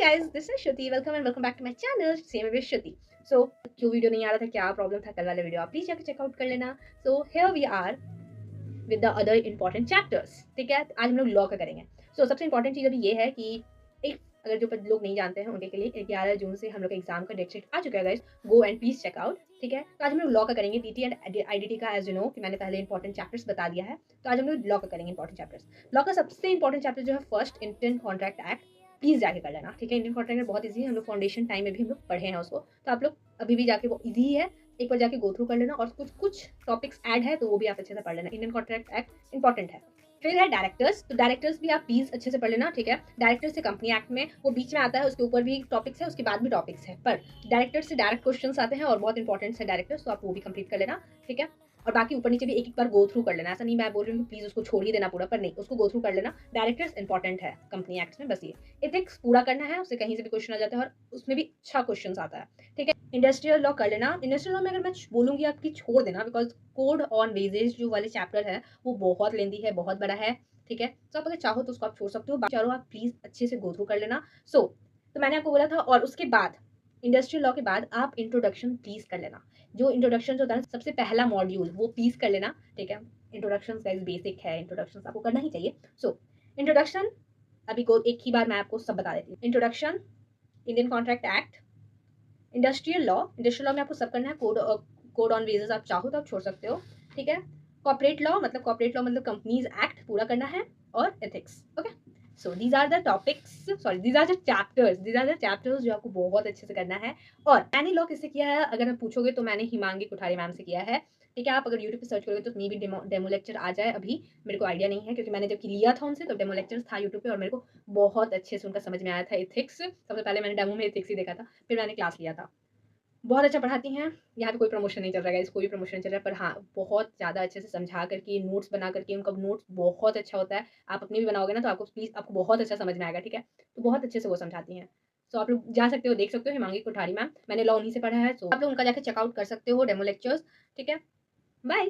guys, this is Shruti. Welcome and welcome back to my channel. Same with Shruti. So, क्यों video नहीं आ रहा था, क्या problem था कल वाले वीडियो, आप प्लीज जाकर चेकआउट कर लेना. So here we are with the other important chapters. ठीक है, आज हम लोग लॉ का करेंगे. So सबसे इंपॉर्टेंट चीज़ अभी ये है कि एक अगर जो लोग नहीं जानते हैं उनके लिए 11 जून से हम लोग का एग्जाम का डेट शीट आ चुका है guys. Go and please check out. ठीक है, तो आज हम लोग लॉ का करेंगे. डीटी एंड आईडीटी का एज यू नो कि मैंने पहले इंपॉर्टेंट चैप्टर्स बता दिया है, तो आज हम लोग लॉ का करेंगे इंपॉर्टेंट चैप्टर्स. लॉ का सबसे इंपॉर्टेंट चैप्टर जो है first Indian contract act. Please जाके कर लेना. ठीक है, इंडियन कॉन्ट्रैक्ट बहुत ईजी है, हम लोग फाउंडेशन टाइम में भी हम लोग पढ़े हैं उसको, तो आप लोग अभी भी जाके वो ईजी है, एक बार जाके गो थ्रू कर लेना. और कुछ टॉपिक्स ऐड है तो वो भी आप अच्छे से पढ़ लेना. इंडियन कॉन्ट्रैक्ट एक्ट इंपॉर्टेंट है. फिर है डायरेक्टर्स, तो डायरेक्टर्स भी आप प्लीज अच्छे से पढ़ लेना. ठीक है, डायरेक्टर्स से कंपनी एक्ट में वो बीच में आता है, उसके ऊपर भी टॉपिक्स है, उसके बाद भी टॉपिक्स है, पर डायरेक्टर्स से डायरेक्ट क्वेश्चंस आते हैं और बहुत इंपॉर्टेंट है डायरेक्टर्स, तो आप वो भी कंप्लीट कर लेना. ठीक है, और बाकी ऊपर नीचे भी एक एक बार गो थ्रू कर लेना. ऐसा नहीं मैं बोल रही हूँ प्लीज उसको छोड़ ही देना पूरा, पर नहीं, उसको गो थ्रू कर लेना. डायरेक्टर्स इंपॉर्टेंट है कंपनी एक्ट में. बस ये एथिक्स पूरा करना है, उससे कहीं से भी क्वेश्चन आ जाता है और उसमें भी अच्छा क्वेश्चन आता है. ठीक है, इंडस्ट्रियल लॉ कर लेना. इंडस्ट्रियल लॉ में अगर मैं बोलूंगी आपकी छोड़ देना, बिकॉज कोड ऑन वेजेज जो वाले चैप्टर है वो बहुत लेंदी है, बहुत बड़ा है. ठीक है, तो आप अगर चाहो तो उसको आप छोड़ सकते हो, चाहो आप प्लीज अच्छे से गो थ्रू कर लेना. तो मैंने आपको बोला था, और उसके बाद इंडस्ट्रियल लॉ के बाद आप इंट्रोडक्शन प्लीज कर लेना. जो इंट्रोडक्शन होता है सबसे पहला मॉड्यूल, वो प्लीज कर लेना. ठीक है, इंट्रोडक्शन गाइस बेसिक है, इंट्रोडक्शन आपको करना ही चाहिए. इंट्रोडक्शन अभी को एक ही बार मैं आपको सब बता देती हूँ. Introduction, Indian contract act, industrial law में आपको सब करना है. कोड ऑन वेजेस आप चाहो तो आप छोड़ सकते हो. ठीक है, कॉर्पोरेट लॉ मतलब कंपनीज एक्ट पूरा करना है, और ethics. Okay, so these are the topics, sorry these are the chapters जो आपको बहुत अच्छे से करना है. और मैंने लॉ किससे किया है अगर आप पूछोगे तो मैंने हिमांगी कोठारी मैम से किया है. ठीक है, आप अगर यूट्यूब पे सर्च करोगे तो मे भी डेमो लेक्चर आ जाए. अभी मेरे को आइडिया नहीं है, क्योंकि मैंने जब लिया था उनसे तो डेमो लेक्चर था यूट्यूब पे, और मेरे को बहुत अच्छे से उनका समझ में आया था एथिक्स. सबसे पहले मैंने डेमो में एथिक्स ही देखा था, फिर मैंने क्लास लिया था. बहुत अच्छा पढ़ाती हैं. यहाँ पे कोई प्रमोशन नहीं चल रहा है, कोई भी प्रमोशन नहीं चल रहा है, पर हाँ बहुत ज़्यादा अच्छे से समझा करके नोट्स बना करके, उनका नोट्स बहुत अच्छा होता है. आप अपने भी बनाओगे ना तो आपको प्लीज़ आपको बहुत अच्छा समझ में आएगा. ठीक है, तो बहुत अच्छे से वो समझाती हैं. सो आप लोग जा सकते हो, देख सकते हो हिमांगी कोठारी मैम. मैंने लॉ उन्हीं से पढ़ा है, सो आप लोग उनका जाकर चेकआउट कर सकते हो डेमो लेक्चर्स. ठीक है, बाय.